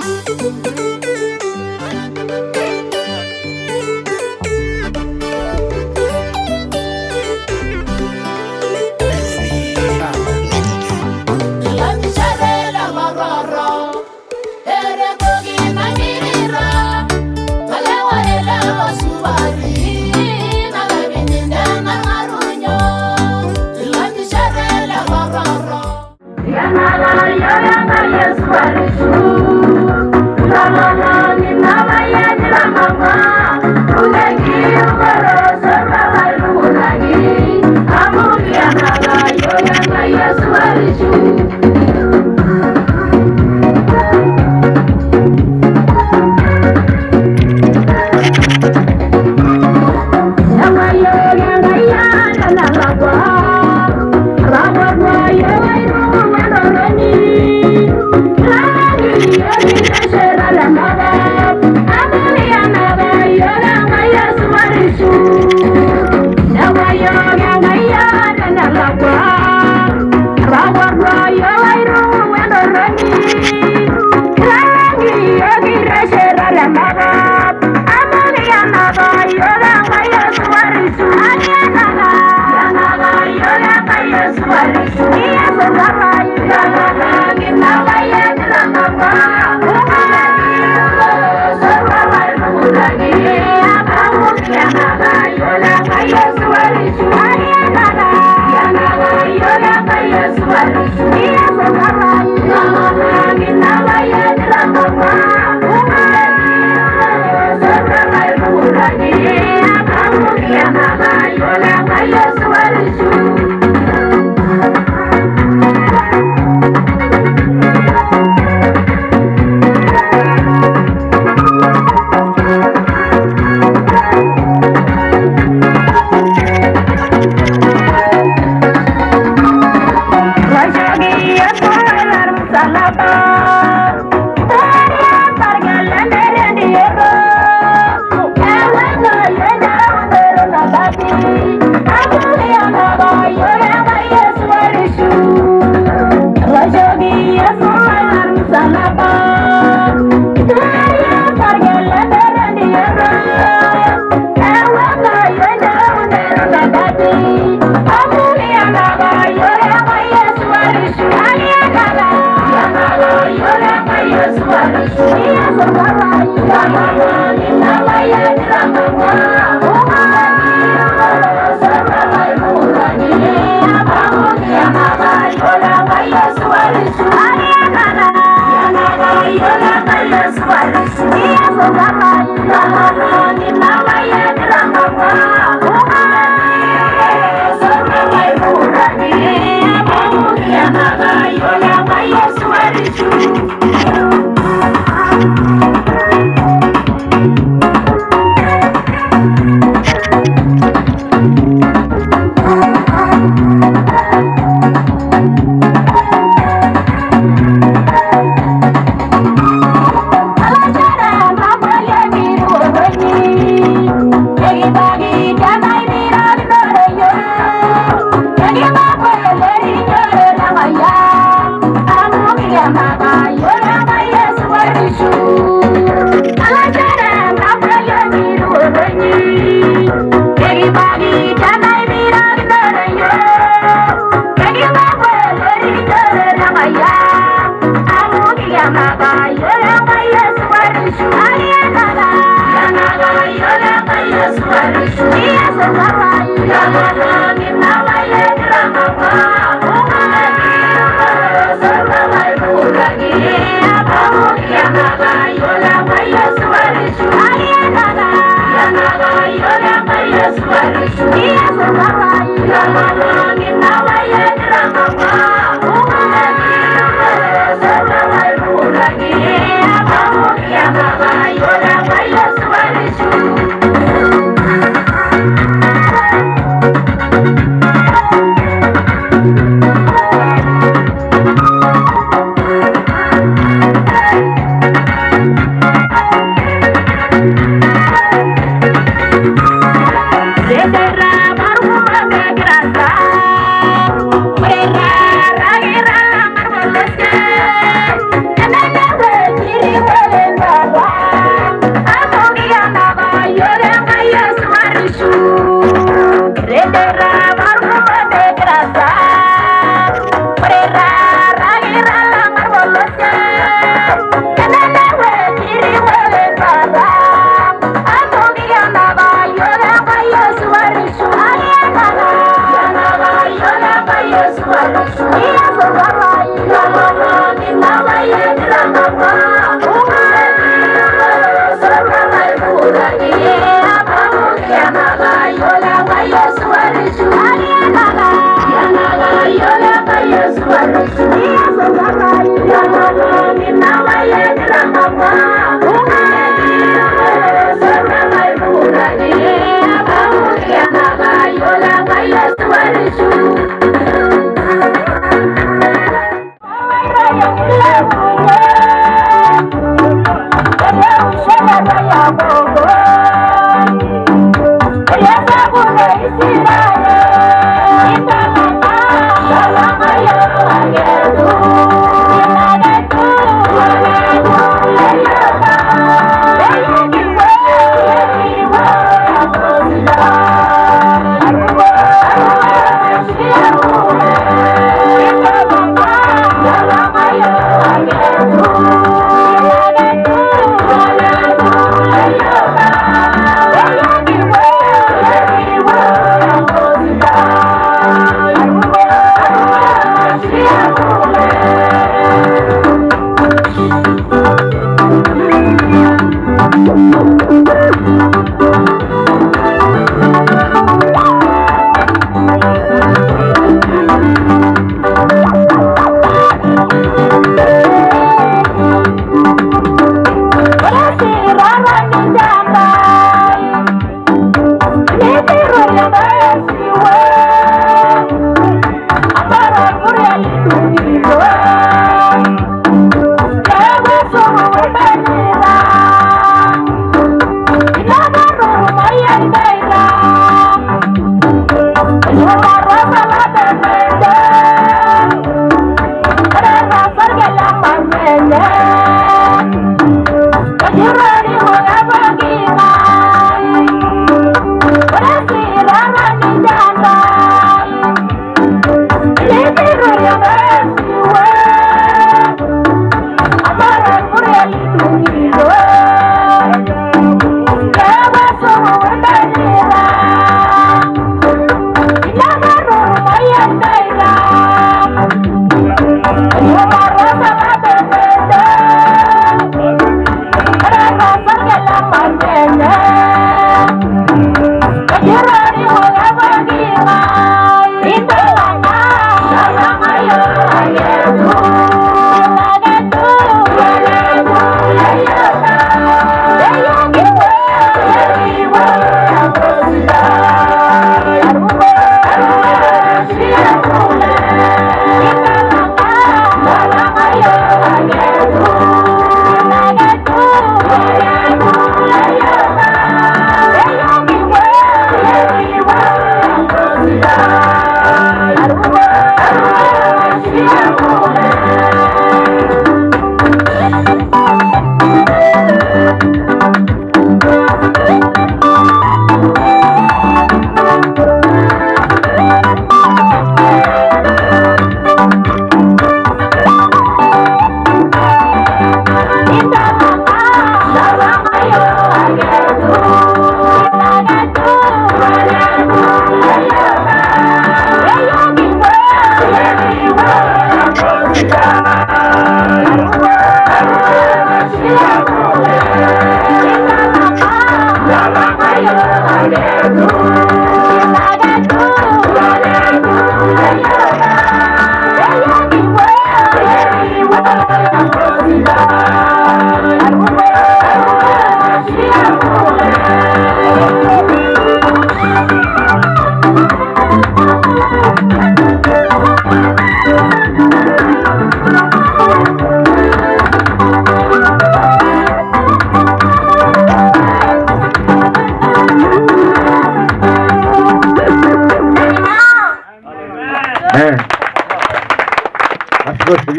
Gracias.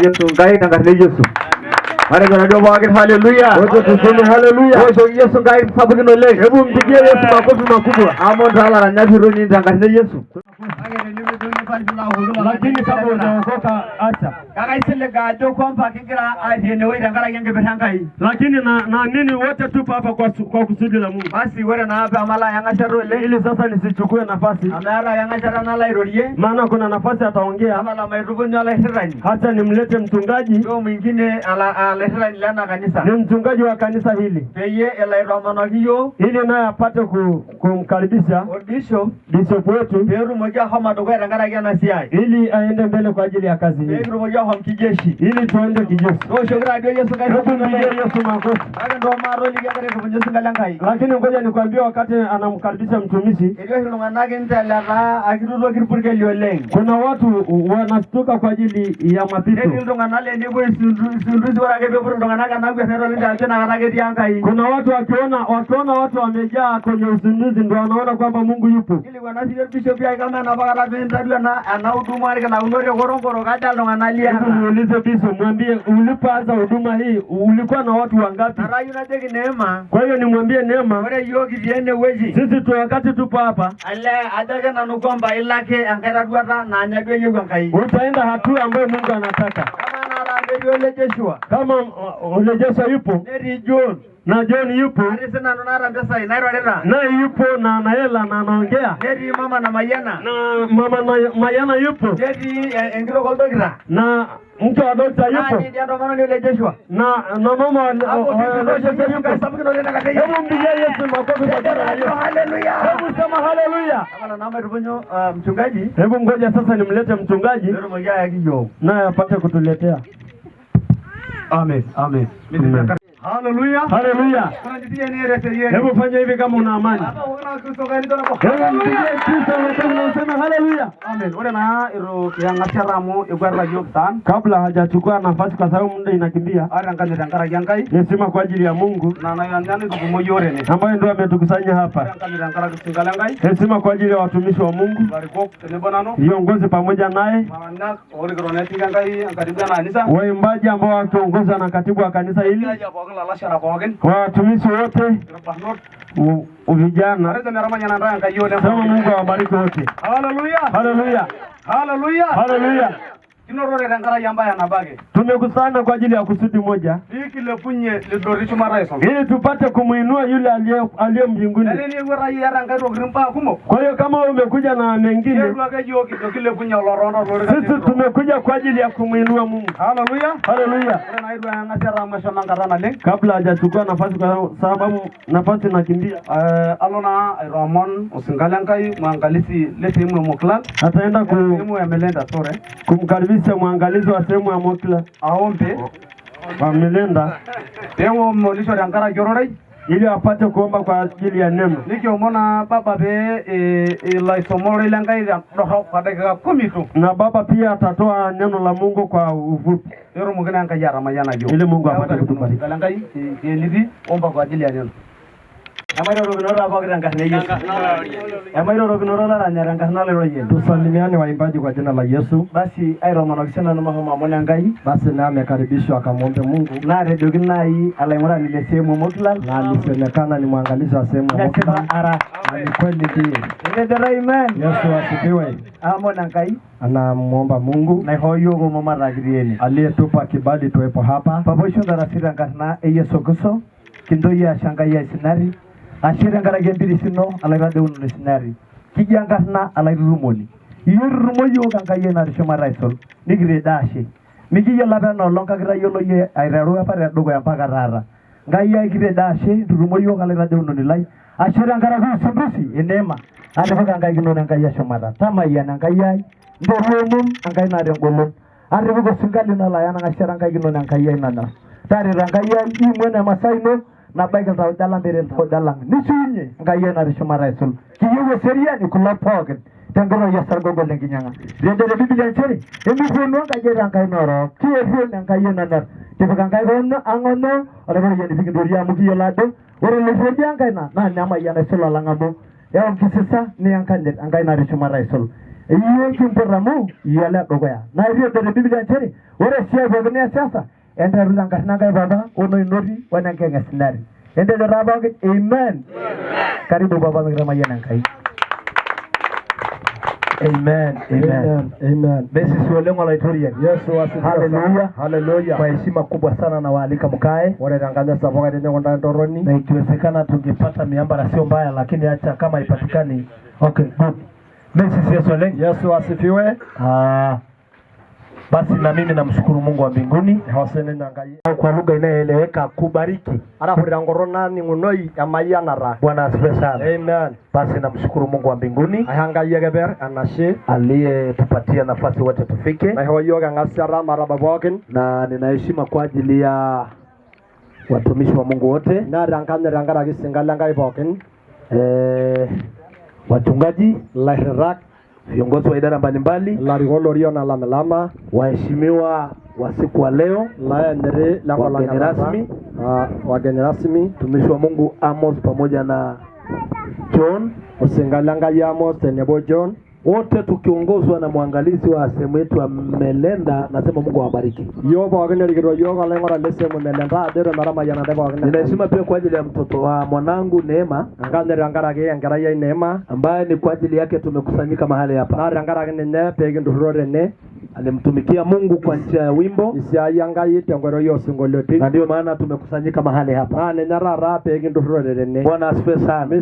Yesu ngai tangane Yesu. Mare gona do bagir hallelujah. Ojo tuseme hallelujah. Ojo Yesu ngai sabugin ole. Hebu mpigie Yesu makofi makubwa. Amon dala na nyabiro ni tangane Yesu. Lakini sababu unaokoka acha. Kaka isile gajo kwamba kingira aje wewe ngala yenge betanga hii. Lakini na nini wote tupo hapa kwa kusudi la Mungu. Basi wewe na hapa amala yanga sharole ili sasa nisichukue nafasi. Amara yanga sharana la irolie. Maana kuna nafasi ataongea. Amala mairugo nyala hirani. Hata nimlete mtungaji. Ndio mwingine ala lairani lena kanisa. Ni mchungaji wa kanisa hili. Peye elaitomonokio. Ili naye apate kumkaribisha bishop wetu. Perumoki ahoma dukuya tenkaraki ena siai. Ili aende mbele kwa ajili ya kazi hii. Perumoki ahom kijeshi. Ili tuende kijeshi. Toshokira adio Yesu Kristo. Mpigie Yesu makofi. Lakini ndo maro likiangare kupunyesu ngalangai. Lakini ngoja nikwambie wakati anamkaribisha mtumishi. Ilio hilunganak intelera akituto kirpurkeli oleng. Kuna watu wanastuka kwa ajili ya mapito. Ilunganale ndipo isunduzi warake pepuru ilunganak anagwe nero linda atena kanake tiangai. Kuna watu wakiona watu wamejaa kwenye usunduzi ndio wanaona kwamba Mungu yupo. Ili wanasikia bishop ya kama anapaka pendadua na anahuduma alika na unore korongoro kaja ilunganalia. Hebu muulize bishop, mwambie ulipoanza huduma hii ulikuwa na watu wangapi? Arayu na teki neema. Kwa hiyo nimwambie Neema. Ore yoki tiene weji. Sisi tu wakati tupo hapa. Ale ajaga na nukomba ilake angeraduata na anyagwe yuko ngai. Utaenda hatua ambayo Mungu anataka. Kama narambe yole Joshua. Kama ule Joshua yupo. Neri John. Na John yupo. Arisena narambe sai nairorera. Naye yupo na anaela na anaongea. Neri mama na Mayana. Na mama na Mayana yupo. Neri engiro koldokira. Na mtu wa dokta yupo. Nani ndio mama yule Joshua. Na mama wa Joshua yupo. Hebu mpigie Yesu makofi kwa jina la Yesu. Haleluya. Hebu sema haleluya. Kama namba tuponyo mchungaji. Hebu ngoja sasa nimlete mchungaji. Ndio mmoja yake hiyo. Naye apate kutuletea. Amen. Amen. Haleluya. Haleluya. Hebu fanya hivi kama una amani. Hebu mpigie Kristo na useme haleluya. Amen. Ore na iro kiang'acharamu igwarra yoktan. Kabla hajachukua nafasi kwa sababu muda inakimbia. Arangane tenkaraki Enkai. Nisema kwa ajili ya Mungu. Na nayanyani tukumoyorene. Ambaye ndio ametukusanya hapa. Arangane tenkaraki singala Enkai. Nisema kwa ajili ya watumishi wa Mungu. Barikok tenebonano. Viongozi pamoja naye. Maana ore groneti Enkai karibu na kanisa. Waimbaji ambao wakiongozwa na katibu wa kanisa hili. Watumishi wote. Vijana. Sema Mungu awabariki wote. Haleluya. Haleluya. Haleluya. Haleluya. Kinorore tengara yamba ya nabage. Tumekusana kwa ajili ya kusudi moja. Hiki lepunye lidorichu maraiso. Ili tupate kumuinua yule aliye mbinguni. Nani ngora yara ngaro grimpa kumo. Kwa hiyo kama wewe umekuja na mengine. Sisi tumekuja kwa ajili ya kumuinua Mungu. Haleluya. Haleluya. Kabla hajachukua nafasi kwa sababu nafasi nakimbia. Alona Ramon Usingalankai mwangalisi lesimu moklan. Ataenda sehemu ya Melenda sore. Kumkaribisha mwangalizi wa sehemu ya Mokla. Aombe wa Melenda. Pewo molisho dankara jororei. Ili apate kuomba kwa ajili ya Neema. Nikiomona baba be la isomoro ile ngai doho kwa dakika 10 tu. Na baba pia atatoa neno la Mungu kwa ufupi. Yoro mungena ngai yara mayana jo. Ili Mungu apate kutubariki. Kala ngai elivi omba kwa ajili ya neno. Amairo roginora bakira ngarne Yesu. Amairo roginora la ranya ngarna lero Yesu. Tusalimiane waimbaji kwa jina la Yesu. Basi airo manokisana na mama mwana ngai. Basi na amekaribishwa akamwombe Mungu. Na redogina hii alaimura ni sehemu Mokla na alisemekana ni mwangalizi wa sehemu ya Mokla. Ara ni kweli ndiye. Amen. Yesu asifiwe. Amona ngai anamuomba Mungu na hoyo go mama ragirieni aliyetupa kibali tuwepo hapa. Babosho darasira ngarna Yesu Kristo kindo ya shanga ya sinari. Ashira ngarage mbiri sino alairade unu sinari. Kijangarna alairumoni. Yurumo yo kangaye na rishoma raisol. Nigire dashi. Migi ya labda no longa gira yolo ye airaru ya pare dogo ya mpaka rara. Ngaya igire dashi rumo yo alairade unu nilai. Ashira ngaragu sundusi enema. Ane kangaye gino ngaya shomara. Tama ya ngaya ndoromum angai na rengolon. Are bugo singali na layana ngashira ngaya gino ngaya nana. Tare rangaya imwena masaino na baika za dalang beren to dalang nisunye ngaya na rishoma raisul kiyewe seria ni kulapogen tangoro ya sargogo lenginyanga rende de biblia cheri emi fono ngaya rangai noro kiye fono ngaya nanar tiba ngai gono angono ore bere yeni bikin doria mugi yolado ore le fodia ngai na nyama ya na solo langamo ya mkisisa ni ankande ngai na rishoma raisul iyo kimporamu yala dogoya na rende de biblia cheri ore sia bogene sasa enda rulanga nanga baba ono inori wanangenga sinari enda raba amen karibu baba ngrama yana kai amen amen amen basi siolengwa la itoria Yesu asifiwe. Haleluya Haleluya. Kwa heshima kubwa sana na waalika mkae wale tangaza sababu ndio kwenda ndoroni na ikiwezekana tungepata miambara sio mbaya lakini acha kama ipatikani okay good basi sioleng Yesu asifiwe. Basi na mimi namshukuru Mungu wa mbinguni kwa lugha inayoeleweka kubariki. Bwana asifiwe sana. Amen. Basi namshukuru Mungu wa mbinguni aliyetupatia nafasi wote tufike, na ninaheshima kwa ajili ya watumishi wa Mungu wote, wachungaji, viongozi wa idara mbalimbali, waheshimiwa wa siku wa leo, wageni rasmi, mtumishi wa Mungu Amos pamoja na John, John, wote tukiongozwa na mwangalizi wa sehemu yetu ya Melenda. Nasema Mungu awabariki. Ninaheshima pia kwa ajili ya mtoto wa mwanangu Neema, ambaye ni kwa ajili yake tumekusanyika mahali hapa. Alimtumikia Mungu kwa njia ya wimbo, na ndio maana tumekusanyika mahali hapa. Bwana asifiwe sana.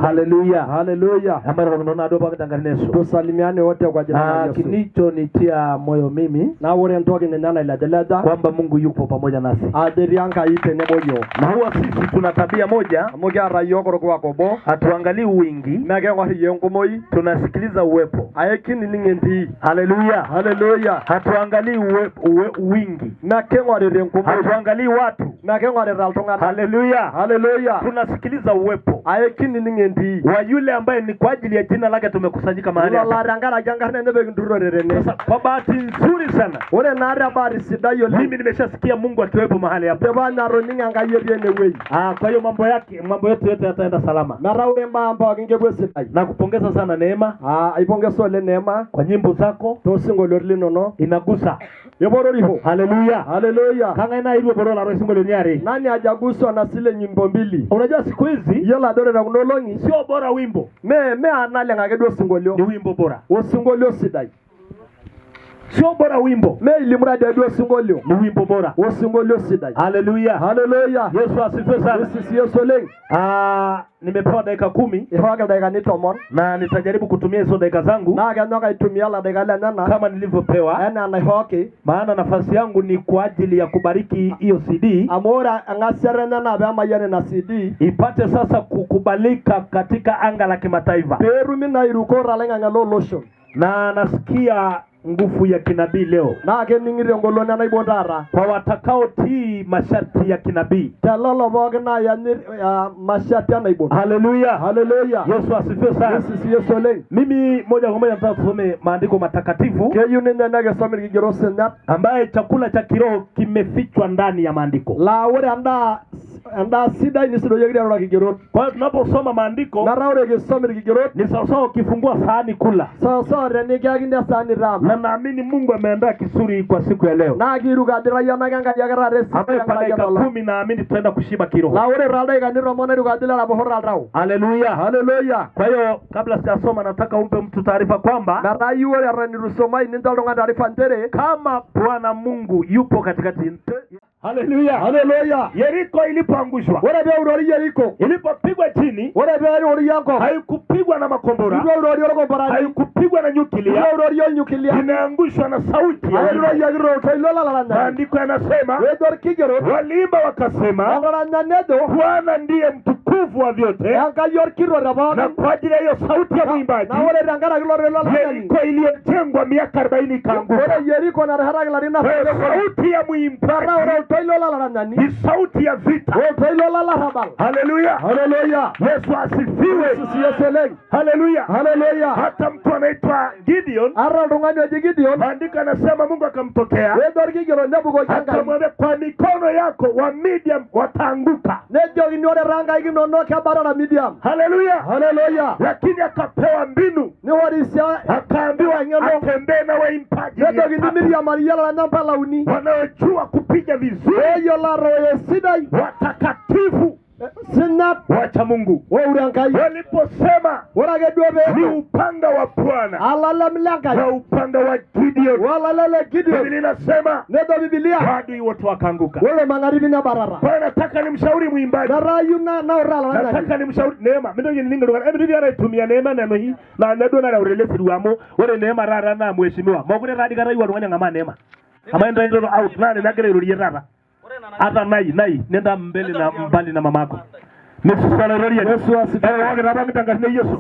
Haleluya. Haleluya. Amara unaona ado baba tanganeso. Tusalimiane wote kwa jina la Yesu. Kinicho nitia moyo mimi na wore ntoki nendana iladeleda kwamba Mungu yupo pamoja nasi. Aderianga ite neboyo. Na huwa sisi tuna tabia moja, moja rayoko kwa kobo, hatuangalii wingi, mege ngori yenkomoi, tunasikiliza uwepo. Ayekini ningendi. Haleluya. Haleluya. Hatuangalii wingi, mege ngori yenkomoi. Hatuangalii watu, mege ngori raltongana. Haleluya. Haleluya. Tunasikiliza uwepo. Ayekini ningendi wa yule ambaye ni kwa ajili ya jina lake tumekusanyika mahali hapa. Sasa kwa bahati nzuri sana, mimi nimeshasikia Mungu akiwepo mahali hapa. Kwa hiyo mambo yetu yote yataenda salama. Na kupongeza sana Neema. Kwa nyimbo zako inagusa. Haleluya. Haleluya. Kanga ina hilo borola roho singolo nyari. Nani hajaguswa na zile nyimbo mbili? Unajua siku hizi sio bora wimbo. Me anale ngagedo singolio. Ni wimbo bora. Osingolio sidai. Sio bora wimbo. Me ilimradi adio singolio. Ni wimbo bora. Osingolio sidai. Haleluya. Haleluya. Yesu asifiwe sana. Yesu leng. Nimepewa dakika 10. Na nitajaribu kutumia hizo dakika zangu kama nilivyopewa. Maana nafasi yangu ni kwa ajili ya kubariki hiyo CD. Ipate sasa kukubalika katika anga la kimataifa. Na nasikia nguvu ya kinabii leo. Kwa watakao tii masharti ya kinabii. Haleluya. Haleluya. Yesu asifiwe sana. Mimi moja kwa moja nataka kusome maandiko matakatifu ambaye chakula cha kiroho kimefichwa ndani ya maandiko. Kwa hiyo tunaposoma maandiko ni sawasawa ukifungua sahani kula. Na naamini Mungu ameandaa kisuri kwa siku ya leo. Kwa dakika 10 naamini tutaenda kushiba kiroho. Haleluya. Haleluya. Kwa hiyo kabla sijasoma nataka umpe mtu taarifa kwamba kama Bwana Mungu yupo katikati. Haleluya. Haleluya. Yeriko ilipoangushwa, ilipopigwa chini, haikupigwa na makombora, haikupigwa na nyuklia, imeangushwa na sauti. Maandiko yanasema waliimba wakasema, Bwana ndiye mtukufu wa vyote. Na kwa ajili ya hiyo sauti ya mwimbaji, Yeriko iliyojengwa miaka 40 ikaanguka. Sauti ya mwimbaji ni sauti ya vita. Haleluya. Haleluya. Yesu asifiwe. Haleluya. Haleluya. Hata mtu anaitwa Gideon, maandiko yanasema Mungu akamtokea akamwambia, kwa mikono yako wa Midian wataanguka. Haleluya. Haleluya. Lakini akapewa mbinu, akaambiwa atembee na waimbaji wanaojua kupiga vizuri, watakatifu Sinat wacha Mungu. Waliposema ni upanga wa Bwana na upanga wa Gideon, Biblia inasema adui wote wakaanguka. Nataka nimshauri mwimbaji, nataka nimshauri Neema. Mimi anatumia Neema neno hii na ndona na urelesi ruamo wale Neema rara na mheshimiwa mogure radiga rai wanu ngama Neema amaenda ndo out nani nagere rulie rara hata nai nenda mbele na mbali na mamako. Yesu asifiwe.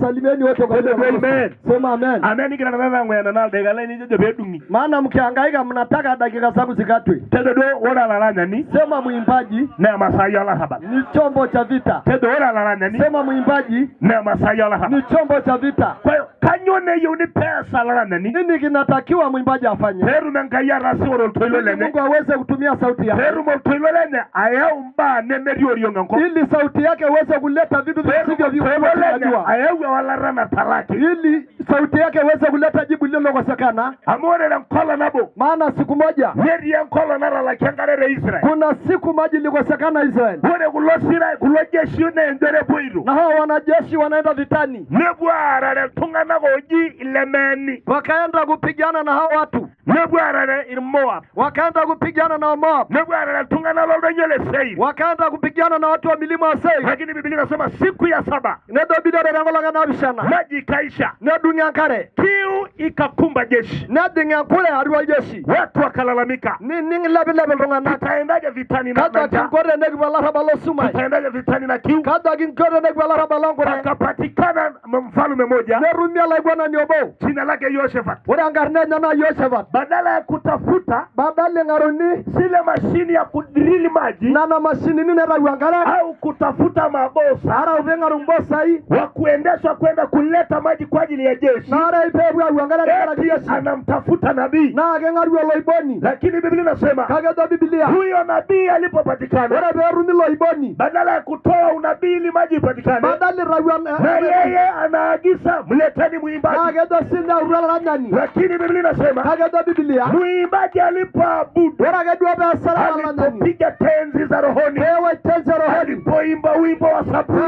Salimieni wote kwa jina la Yesu. Amen. Sema amen. Amen. Kila nana ngwena na degala ni je bedungi. Maana mkihangaika mnataka dakika zangu zikatwe. Tedo wala lalanya ni. Sema muimbaji na Masai ala haba. Ni chombo cha vita. Tedo wala lalanya ni. Sema muimbaji na Masai ala haba. Ni chombo cha vita. Kwa hiyo kanyone yuni pesa lalanya ni. Nini kinatakiwa muimbaji afanye? Heru mengaya rasi woro toilole ne. Mungu aweze kutumia sauti yake. Heru mo toilole ne ayaumba ne meriori ngongo. Ili sauti yake uweze kuleta vitu visivyo viwezekana. Ayawe wala rana talaki. Ili sauti yake uweze kuleta jibu lililokosekana. Amore na mkola nabo. Maana siku moja yedi ya mkola nara la kiangarere Israel. Kuna siku maji likosekana Israel. Wone kulosira kulojeshi ne ndere boiru. Na hao wanajeshi wanaenda vitani. Nebwara na tunga na goji ilemeni. Wakaenda kupigana na hao watu. Nebwara na Moab. Wakaenda kupigana na Moab. Nebwara na tunga na lolonyele Seir. Wakaenda kupigana na watu wa milima wa Seir. Lakini Biblia inasema siku ya 7 ndio bidara rangola na bishana maji kaisha na dunia kare kiu ikakumba jeshi na dunia kule hariwa jeshi watu wakalalamika nini level rongana taendaje vitani na kada kinkore ndege balara balo suma taendaje vitani na kiu kada kinkore ndege balara balongo akapatikana mfalme mmoja na rumia la bwana niobo jina lake Yoshafat urangarne na Yoshafat badala ya kutafuta badala ngaroni sile mashini ya kudrill maji na mashini nini rawangara au kutafuta mabosa ara uvenga rumbosa hii wa kuendeshwa kwenda kuleta maji kwa ajili ya jeshi na ipebu uangala jeshi anamtafuta nabii na agengaru loiboni lakini Biblia inasema kaga Biblia huyo nabii alipopatikana wala berumi loiboni badala ya kutoa unabii ili maji ipatikane badala rawana na yeye anaagiza mleteni muimbaji kaga sinda urala nani lakini Biblia inasema kaga Biblia muimbaji alipoabudu wala gadua ba salama nani piga tenzi za rohoni wewe tenzi za rohoni alipoimba wimbo wa Saburi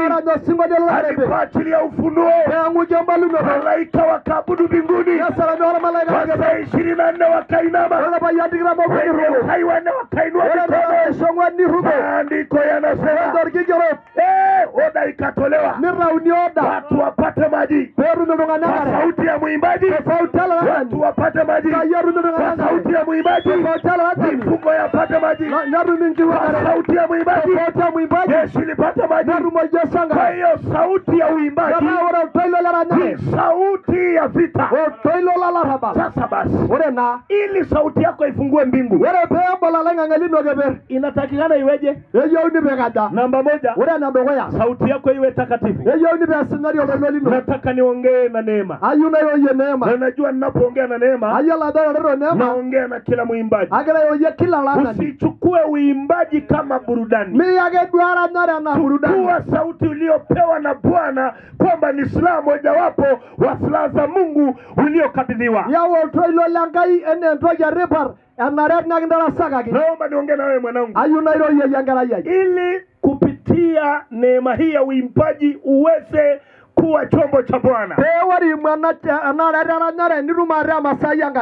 alipoachilia ufunuo malaika wakaabudu mbinguni wasa 24 wakainama hai wanne wakainua mikono maandiko yanasema oda ikatolewa watu wapate maji kwa sauti ya muimbaji watu wapate maji kwa sauti ya muimbaji mifugo yapate maji kwa sauti ya muimbaji jeshi lipate maji. Kwa hiyo sauti ya uimbaji ni sauti ya vita. Sasa basi ili sauti yako ifungue mbingu inatakikana iweje? Namba 1 sauti yako iwe takatifu. Nataka niongee na Neema. Na najua ninapoongea na Neema naongea na kila muimbaji. Usichukue uimbaji kama burudani. Chukua sauti uliopewa na Bwana kwamba ni silaha mojawapo wa silaha za Mungu uliokabidhiwa. Naomba niongee na wewe mwanangu. Ili kupitia neema hii ya uimbaji uweze kuwa chombo cha Bwana.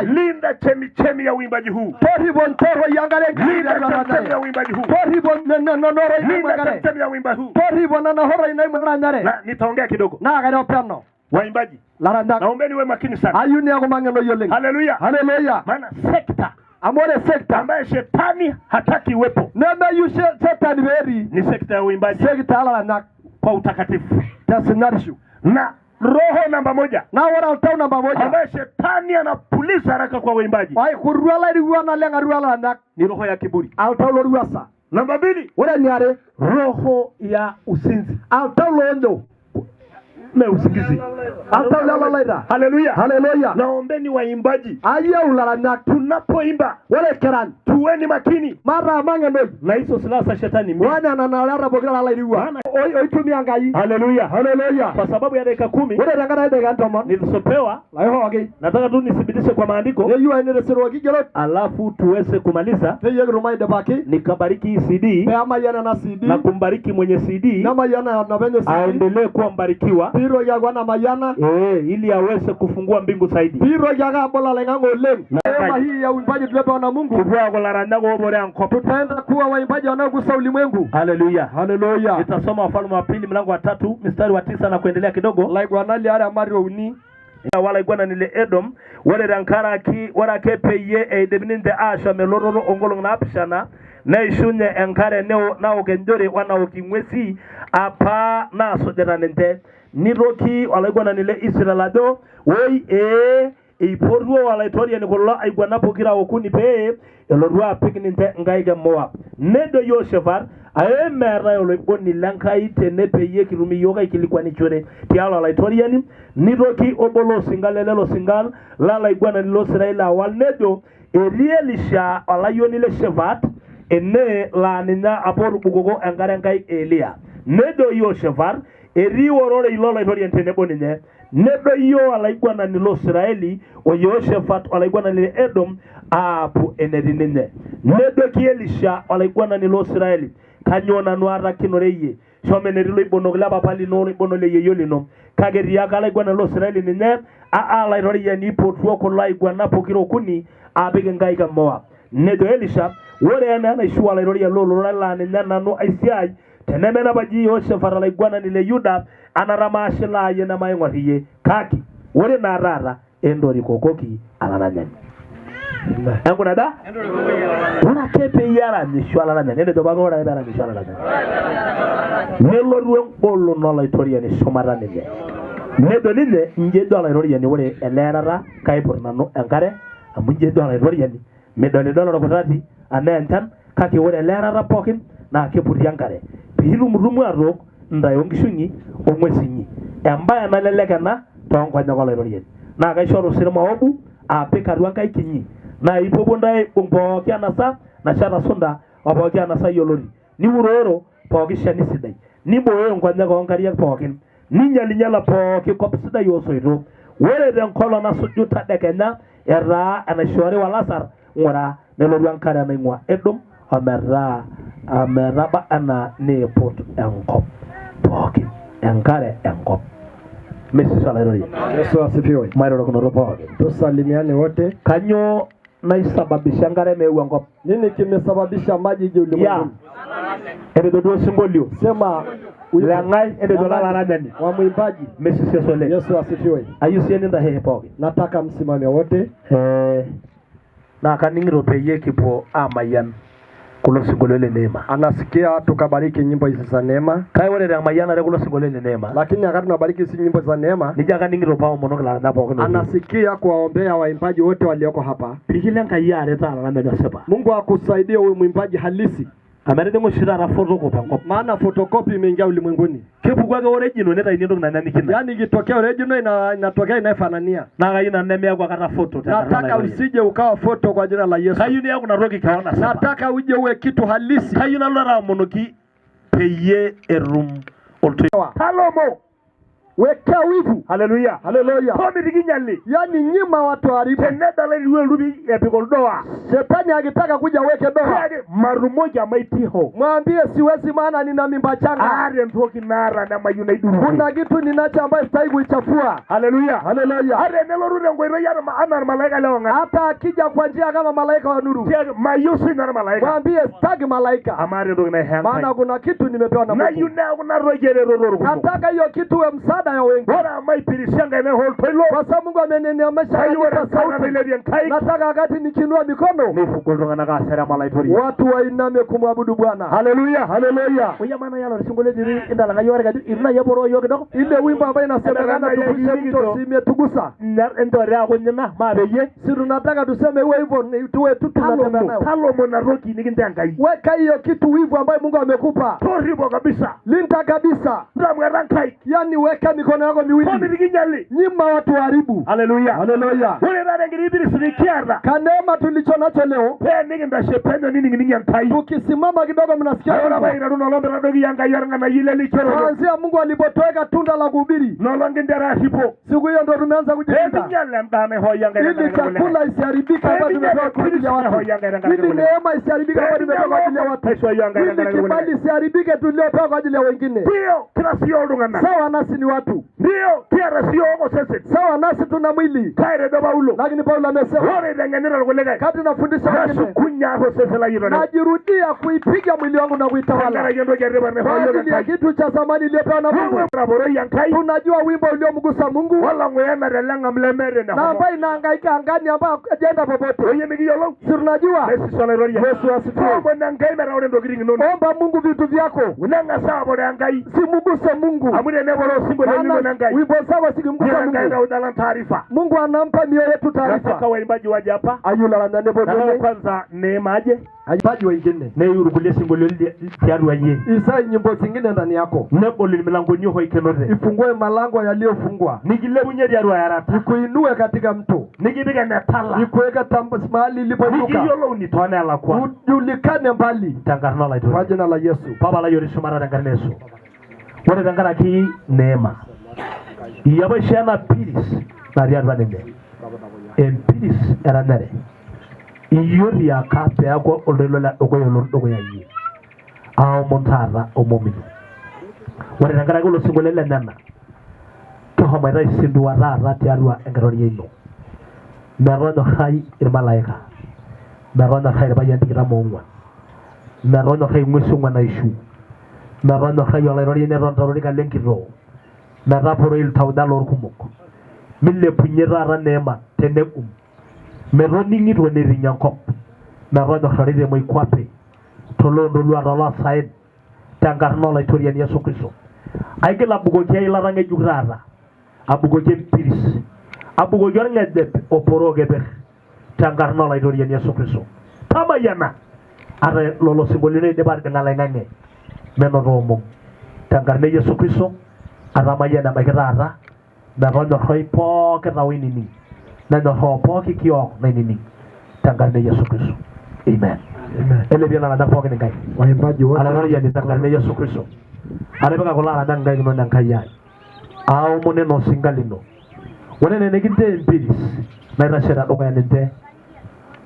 Linda chemichemi ya uimbaji huu. Linda chemichemi ya uimbaji huu. Linda chemichemi ya uimbaji huu. Na nitaongea kidogo. Waimbaji, naombeni uwe makini sana. Haleluya. Haleluya. Maana sekta ambaye shetani hataki uwepo ni sekta ya uimbaji. Kwa utakatifu na roho namba 1 na wala utau namba 1 ambaye shetani anapuliza haraka kwa uimbaji ni roho ya kiburi. Namba 2 roho ya usinzi na usingizi. Haleluya. Haleluya. Naombeni waimbaji tunapoimba tuweni makini mara mangano na hizo silaha za shetani. Maana oitumia ngai. Haleluya. Haleluya. Kwa sababu ya dakika 10 ore tengara dakika 10 nilisopewa, laihoki nataka tu nithibitishe kwa maandiko, yeyu ainiresero kigerot alafu tuweze kumaliza. peye kirumai baki Nikabariki hii CD pema yana na CD na kumbariki mwenye CD na mayana na benye CD aendelee kuwa mbarikiwa, piro ya wana mayana ili aweze kufungua mbingu zaidi. piro ya gabola lengango leng na hii ya uimbaji tulepewa na Mungu Kubwa golaranya go bore anko. tutaenda kuwa waimbaji wanaogusa ulimwengu. Haleluya. Haleluya. Nitasoma Wafalme wa pili mlango wa 3 mstari wa 9 na kuendelea kidogo. Laigwanali ara mario uni Wala igwana nile Edom wale rankara ki wala kepeye edebininde asha melororo ongolong na apishana na ishunye enkare neo na ogenjore wana okimwesi apa na sojera nente niroki wala igwana nile Israelado woi iporwo wala itoria ni kolo aigwana pokira okuni pe elorwa pikininte ngaige Moab nedo Yoshefar mera yolo boni lankai tenepe ye kirumi yoga ikilikuwa ni chore tialo la itoriani niroki obolo singalelelo singal la igwana nilo Israela walnedo Elielisha alayoni le Shevat ene la ninya aboru bugogo engare ngai Elia nedo Yoshefar worore ilo la itoriani tenebo ninye nedo yo ala igwana nilo Israeli o Yoshefat ala igwana nile Edom apu enedinenye nedo ki Elisha ala igwana nilo Israeli kanyona nuara kinoreye shomenerilo ibonogla bapali no ibonole yeyolino kageria kala igwana lo Israeli ninye ala irori ni potwo ko la igwana pokiro kuni abige ngai ka Moab nedo Elisha wore ana ishwala irori lo la ninye nanu Aisiai tenemena baji Yoshefar la igwana nile Yuda anaramashila yena mayengwariye kaki wore narara endori kokoki alananyani Engo nada? Una kepe yara nishwala na nene do bagora yara nishwala na. Nelo ruwen bolo no la itoria ni somara nene. Nedo nene nje do la itoria ni wore elerara kaipor nanu enkare amuje do la itoria ni medo ne do la rokotati anentan kake wore elerara pokin na kepuri enkare. Birum rumu arok ndayo ngishunyi omwesinyi. Embaya na lelekana tongonya ko la itoria. Na kaishoro sirma obu apika ruanka ikinyi. Na ipobondai umpoki anasa na shara sunda wapoki anasa yolori ni uroro poki shani sidai ni boyo nkwanya ko ngariya pokin ni nyalinyala poki kopsida yosoiro were den kolo na sujuta dekenya era anashore walasar ngora neloru ankara na ngwa Edom amera ba ana ne pot enkop poki enkare enkop Mesi salarori Yesu asifiwe mairo kono ropo tusalimiane wote kanyo na isababisha ngare mewa ngop nini kimesababisha maji je ulimwengu eredo simbolio sema langai eredo la nani wa mwimbaji Mesi sesole Yesu asifiwe ayusieni nda hepoge nataka msimame wote na kaningiro peye kipo amayan kulo singolele neema anasikia tukabariki nyimbo hizi za neema kai wale na mayana re kulo singolele neema lakini akati tunabariki hizi nyimbo za neema nija kaningiro pao monokala na pao anasikia kuwaombea waimbaji wote walioko hapa pigilen kayare tala na sepa Mungu akusaidie wewe mwimbaji halisi Amerika mshira na photocopy ngop maana photocopy imeingia ulimwenguni kipu kwa original neta inindo na nani kina yani ikitokea original inatokea inafanania na gaina nemea kwa kata photo nataka usije ukawa photo kwa jina la Yesu kayuni yako na roki kaona sasa nataka uje uwe kitu halisi kayuna lara monoki peye erum oltoa Salomo weka wivu haleluya haleluya komi diginyali yani nyima watu haribu teneda le liwe lubi epikoldoa shetani akitaka kuja weke doa marumoja maitiho mwambie siwezi maana nina mimba changa are ntoki nara na mayuna iduru kuna kitu ninacho ambaye sitaki kuichafua haleluya haleluya are nelorure ngoiro yana ana malaika leonga hata akija kwa njia kama malaika wa nuru mayusi na malaika mwambie sitaki malaika amare ndoki na hanga maana kuna kitu nimepewa na Mungu na yuna kuna rojere rororo nataka hiyo kitu we msaada ya wengi bora maipirishanga ene holtoilo kwa sababu Mungu ameneniamesha kwa sauti nataka wakati nikinua mikono nifuko na kasera malaitori watu wainame kumwabudu Bwana haleluya haleluya oya maana yalo singole diri indala ngayore kadi irna yaboro yoke doko ile wimbo ambayo inasemekana tufishe mto simetugusa ndore yako nyina mabeye si tunataka tuseme wewe hivyo tuwe tu tunatembea nayo Salomo na roki nikindengai weka hiyo kitu wivu ambayo Mungu amekupa toribo kabisa linda kabisa ndamwe rankai yani weka mikono yako miwili. Nyima watu haribu. Haleluya. Haleluya. Ule rada ngiribiri sinikiarda. Kanema tulicho nacho leo. Ningi ndashependo nini yankai. Tukisimama kidogo mnasikia. Ayora baina runolombe radogi yanga yoranga na yile lichoro. Kuanzia Mungu alipotweka tunda la kuhubiri. Nolonge ndara hipo. Siku hiyo ndo tumeanza kujifunza. Ili chakula isiharibika hapa tumetoka kwa ajili ya watu. Ili neema isiharibika hapa tumetoka kwa ajili ya watu. Ili kibali isiharibike tuliopewa kwa ajili ya wengine. Ndio, kila sio ndungana. Sawa nasi ni watu. Ndio, kila sio ongo sese. Sawa nasi tuna mwili. Kaire do Paulo. Lakini Paulo amesema, "Ore denganira kulega." Kati nafundisha wengine. Kunya ho sese la yiro. Najirudia kuipiga mwili wangu na kuitawala. Ni kitu cha zamani iliyopewa na Mungu. Tunajua wimbo uliomgusa Mungu. Wala ngoyana relanga mlemere na. Na ambaye inahangaika angani ambaye ajenda popote. Oye migiyolo. Si tunajua. Yesu asifiwe. Bwana ngai mera ore ndogiringi nono. Omba Mungu vitu vyako. Unanga sawa bora ngai. Si muguse Mungu. Amune ne bora simbo le nimo ngai. Wimbo sawa sikimgusa Mungu. Ngai na udala taarifa. Mungu anampa mioyo yetu taarifa. Nataka waimbaji waje hapa. Ayula la ndani bodole. Kwanza neema aje. Ajibaji wengine. Na yuru kule simbo le tiaru aje. Isa nyimbo zingine ndani yako. Nebo le milango nyoho ikenore. Ifungue malango yaliyofungwa. Nigile bunye diaru yarata. Ikuinue katika mto. Nigibiga na tala. Ikuweka mahali ilipoinuka. Nigiyolo unitone ala kwa. Ujulikane mbali. Tangarna la ito. Kwa jina la Yesu. Baba la yori shumara dangarneso. Wale dangara ki neema. Iyaba shana piris. Na riadwa nende. Piris era nare. Iyori ya kape yako ololola ogo ya yi. Ao montara omomino. Wale dangara gulo singolele nana. Toho maira isindu wa rati arua engarori yino. Merono hai irmalaika. Merono hai bayanti kira mongwa. Merono hai ngusungwa na ishu. Merono hai olerori ne rontorori ka lenkiro. Meraporo il taudalor kumuk. Mille punyera ra neema tenekum. Meroni ngitwe ne rinyankop. Merono hari de moy kwape. Tolondo lu arala said. Tangarno la itorian Yesu Kristo. Aigela bugo ke ila range jugrara. Abugo ke piris. Abugo jornga dep oporo gebe. Tangarno la itorian Yesu Kristo. Tama yana. Are lolo simbolire de bar ngala ngange. Meno romo. Tangarne Yesu Kristo. Aramaya na magrara. Na rono khoi po ke rawinini. Na no ho po ki kio na nini. Tangarne Yesu Kristo. Amen. Amen. Ele bien la ndako ngene ngai. Waimbaji wote. Ala ya ni tangarne Yesu Kristo. Ale baka kola na ngai no nankaya. Ao mone no singalino. Wone ne neginte impiris. Na rashera do ya nente.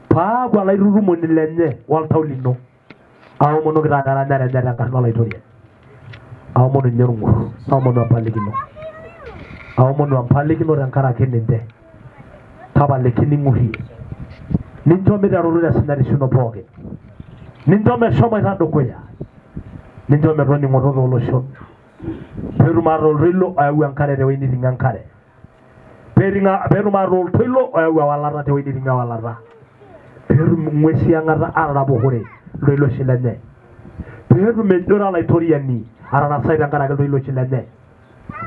Pa gwa la iruru moni lenye wal taulino. Ao mono grana na ndara kan la itoria. Ao mono nyerungu. Ao mono apalikino. Ao mono apalikino rankara kenente. Taba lekini muhi. Ninto me daruru da sinari suno poge. Ninto me shoma rado koya. Ninto me roni ngoro lo shon. Peru marol rillo ayu ankare de wini ngankare. Peru marol tilo ayu walara de wini ngawalara. Peru mwesi angara arabo hore rillo shilene. Peru mendora la itoria ni arana saida ngara rillo shilene.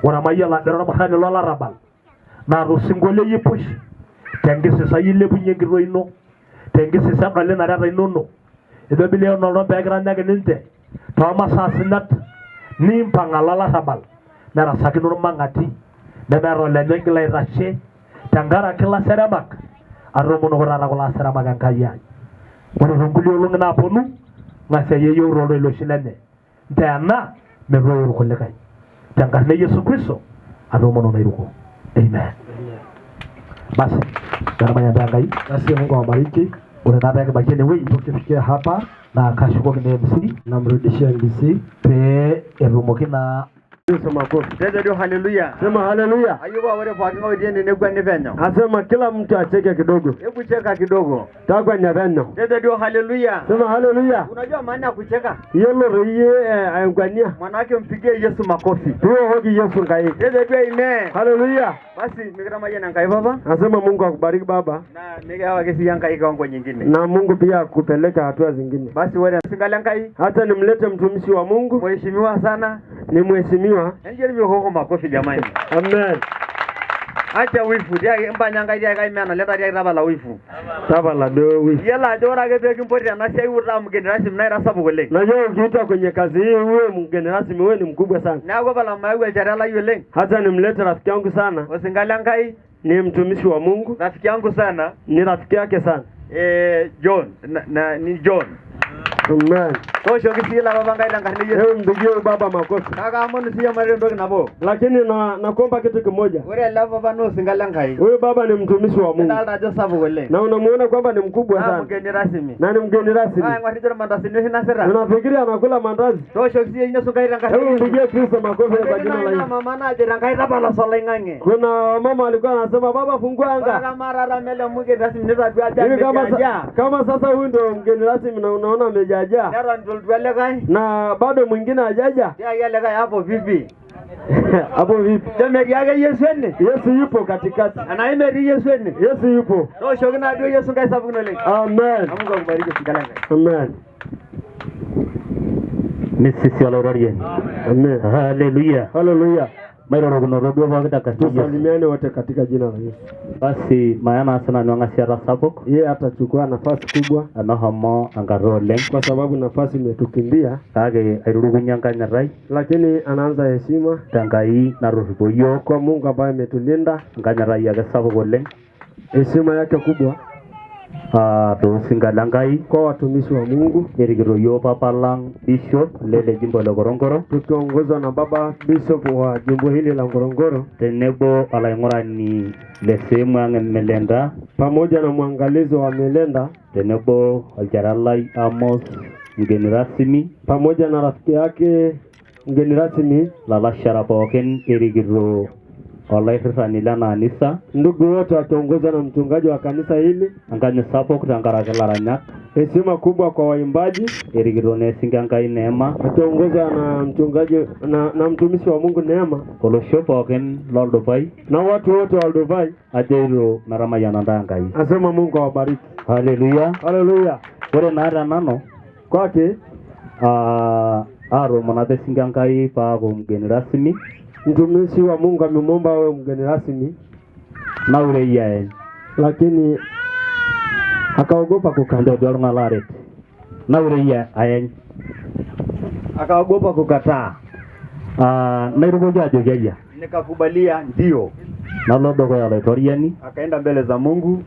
Wana mayala dara mahani lola rabal. Na rusingole yipush. Tengisi sayile bunyengiro ino. Tengisi sabale na rara inono. Edo bileo no rombe agranda geninte. Toma sasinat ni mpangala rabal. Na rasaki no mangati. Na mero lenengla irashe. Tangara kila seramak. Aromo no rara kola seramak ankaya. Wana ronguli olunga na ponu. Ngase yeyo rolo lo shilene. Dana me rolo kolekai. Tangarne Yesu Kristo. Aromo no nairuko. Amen. Basi gharama ya ndangai. Basi Mungu awabariki. Unataka kubaki ni wewe tukifikia hapa na kashuko kwenye MC na mrudishia NBC pe erumoki na sema kofi. Ndio haleluya. Sema haleluya. Ayuba wale kwa kingo ndiye ne kwa nivenyo. Asema kila mtu acheke kidogo. Hebu cheka kidogo. Takwa nyavenyo. Ndio haleluya. Sema haleluya. Unajua maana ya kucheka? Yelo riye ayangania. Mwanake mpigie Yesu makofi. Tuo hoki Yesu ngai. Ndio amen. Haleluya. Basi mikira maji na ngai baba. Asema Mungu akubariki baba. Na nigawa kesi yanka ikaongo nyingine. Na Mungu pia akupeleka hatua zingine. Basi wewe singala ngai. Hata nimlete mtumishi wa Mungu. Mheshimiwa sana. Ni mheshimiwa. Ndio nimehoko makofi jamani. Amen. Acha wifu dia mbanyanga dia kai mena leta dia tapala wifu. Tapala do wifu. Yala ajo ora ake pekimpoti ena siai uta mgeni rasmi naira sapuk oleng. Na yeye ukiitwa kwenye kazi hii uwe mgeni rasmi wewe ni mkubwa sana. Neeku pala mayau elchore lai oleng. Hata nimlete rafiki yangu sana. Osingale Enkai ni mtumishi wa Mungu. Rafiki yangu sana. Ni rafiki yake sana. John ni John. Amen. Tosho kisila baba Enkai tankarne Yesu. Mpigie baba makofi. Kaka amoni siya mare ndoki nabo. Lakini nakuomba kitu kimoja. Ore la baba no Osingale Enkai. Huyu baba ni mtumishi wa Mungu. Ndalta ajo sapuk oleng. Na unamuona kwamba ni mkubwa sana. Mgeni rasmi. Na ni mgeni rasmi. Ngwatijoro mandasi ni hinasira. Unafikiri anakula mandazi? Tosho kisiya Yesu Enkai tankarne. Mpigie Kristo makofi kwa jina la Yesu. Mama na ajira Enkai tapala solaing'ang'e. Kuna mama alikuwa anasema baba fungua anga. Kaka mara mele mgeni rasmi nitatu aja. Kama sasa huyu ndio mgeni rasmi na unaona amejaja. Nero ndolwele kai. Na bado mwingine hajaja. Yale kai hapo vipi? Hapo vipi? Demeri yake Yesu ene. Yesu yupo katikati. Anaimeri Yesu ene. Yesu yupo. No shogina ndio Yesu Enkai sapuk oleng. Amen. Mungu akubariki Osingale Enkai. Amen. Misisi olororien. Amen. Haleluya. Haleluya. Mairo kuno rodo baba takatifu. Tusalimiane wote katika jina la Yesu. Basi maana sana ni ngasiara sapuk. Yeye atachukua nafasi kubwa Anahomo angaro oleng kwa sababu nafasi imetukimbia. Kake airurukunya Enkai Lakini anaanza heshima Enkai naruripo yiok kwa Mungu ambaye ametulinda. Enkai yake sapuk oleng. Heshima yake kubwa to Osingale Enkai kwa watumishi wa Mungu. Erikito yiok papa lang Bishop lele jimbo la Ngorongoro. Tukiongozwa na baba Bishop wa jimbo hili la Ngorongoro. Tenebo alaing'urani le sehemu ang Melenda. Pamoja na mwangalizi wa Melenda. Tenebo olchore lai Amos mgeni rasmi. Pamoja na rafiki yake mgeni rasmi. Lalashara pookin erikito olairrirrani lena anisa. Ndugu wote wakiongozwa na mchungaji wa kanisa hili. Enkanyit sapuk tenkaraki laranyak. Heshima kubwa kwa waimbaji. Erikito naa esinke Enkai Neema. Akiongozwa na mchungaji na mtumishi wa Mungu Neema. Olosho pookin loldupai. Na watu wote wa Dubai. Ajoito metamayiana ntae Enkai. Asema Mungu awabariki. Haleluya. Haleluya. Ore naa tenanu kwake aaromonata esinke Enkai paaku mgeni rasmi. Mtumishi wa Mungu amemwomba awe mgeni rasmi. Naure aeny. Lakini akaogopa kukataa. Ndio ngalaret. Naure aeny. Akaogopa kukataa. Nairukoki ajoki ayia. Nikakubalia ndio. Nalo dukuya olaitoriani. Akaenda mbele za Mungu.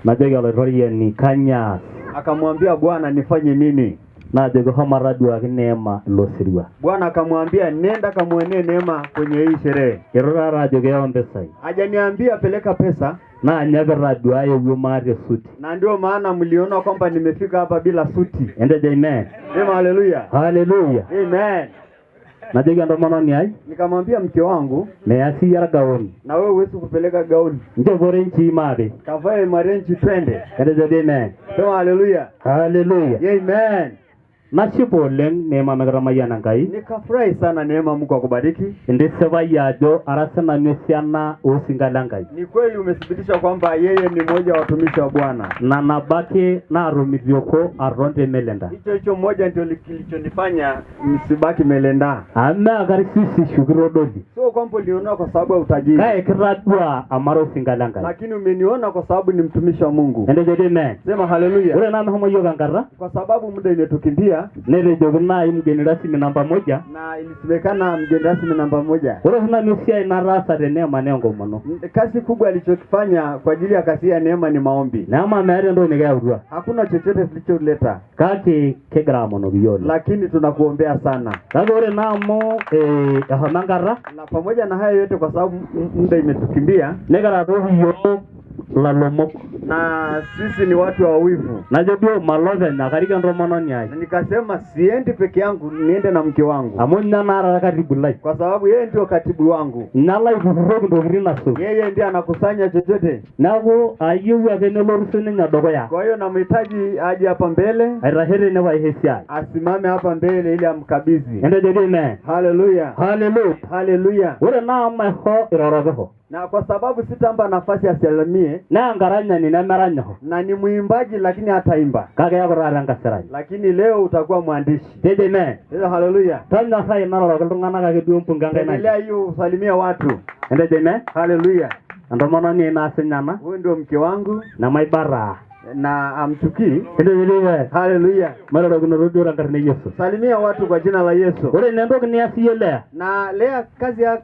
Najoki olaitoriani kanyaas. Akamwambia Bwana nifanye nini? Najoki homo taduaki Neema ilo sirua. Bwana akamwambia nenda kamuonee Neema kwenye hii sherehe. Eitu taata ajoki ewa mpisai. Hajaniambia peleka pesa. Na nyapita duo ewuo maata suti. Na ndio maana mliona kwamba nimefika hapa bila suti. Entejo amen. Sema haleluya. Haleluya. Amen. Najoki entomononi ai. Nikamwambia mke wangu. Measi yar gauni. Na wewe huwezi kupeleka gauni. Njopore nchi mabe. Kavae marenchi twende. Entejo amen. Sema haleluya. Haleluya. Amen. Nashipa oleng Neema mikitamayiana Enkai. Nikafurahi sana Neema, Mungu akubariki. Ndisipai ajo ara sinanu esiana Osingale Enkai. Ni kweli umethibitisha kwamba yeye ni mmoja wa watumishi wa Bwana. Na nabaki naarumitioko aton te Melenda. Hicho mmoja ndio kilichonifanya msibaki Melenda. Ama karisisi shukirodoli. Sio kwamba uliona kwa sababu ya utajiri. Kae kiradua amaro Osingale Enkai. Lakini umeniona kwa sababu ni mtumishi wa Mungu. Entejo amen. Sema haleluya. Ore nanu homo yiok enkata. Kwa sababu muda imetukimbia. Netejoki nai mgeni rasmi namba 1. Na ilisemekana mgeni rasmi namba 1. Ore sinanu esiai nataasa te Neema nenkomono. Kazi kubwa alichokifanya kwa ajili ya kazi ya Neema ni maombi. Neema meeta entoki nikiyautua. Hakuna chochote tulicholeta. Kake kigira amonoki yiok. Lakini tunakuombea sana. Kake ore naa amu ehomo enkata. Na pamoja na hayo yote kwa sababu muda imetukimbia. Nikira toki yiok lalomok. Na sisi ni watu wa wivu. Najo duo malopeny kariki entomononi ai. Na nikasema siendi peke yangu, niende na mke wangu. Amu ninye naara katibu lai. Kwa sababu yeye ndio katibu wangu. Nalo aiturruroki ntokitin asuj. Yeye ndiye anakusanya chochote. Neeku ayieu ake nelotu sininye dukuya. Kwa hiyo namhitaji aje hapa mbele. Aitashe tene paisho esiai. Asimame hapa mbele ili amkabidhi. Entejo amen. Haleluya. Haleluya. Haleluya. Ore naa amu aiho irorokiho. Na kwa sababu sitampa nafasi asilimie. Na enkaranyani nemeranyiho. Na ni mwimbaji lakini hataimba. Kake eeku taata enkasirani. Lakini leo utakuwa mwandishi. Tejo amen. Haleluya. Tonyorrai naroroki iltung'anak ake duo mpunga Enkai. Endelea hiyo usalimia watu. Entejo amen. Haleluya. Ndomononi inasinyana. Huyu ndio mke wangu. Na maibara. Na amchukii. Haleluya. Haleluya. Mara kunarudia rangarne Yesu. Salimia watu kwa jina la Yesu. Ore nendo kuniasiele. Na lea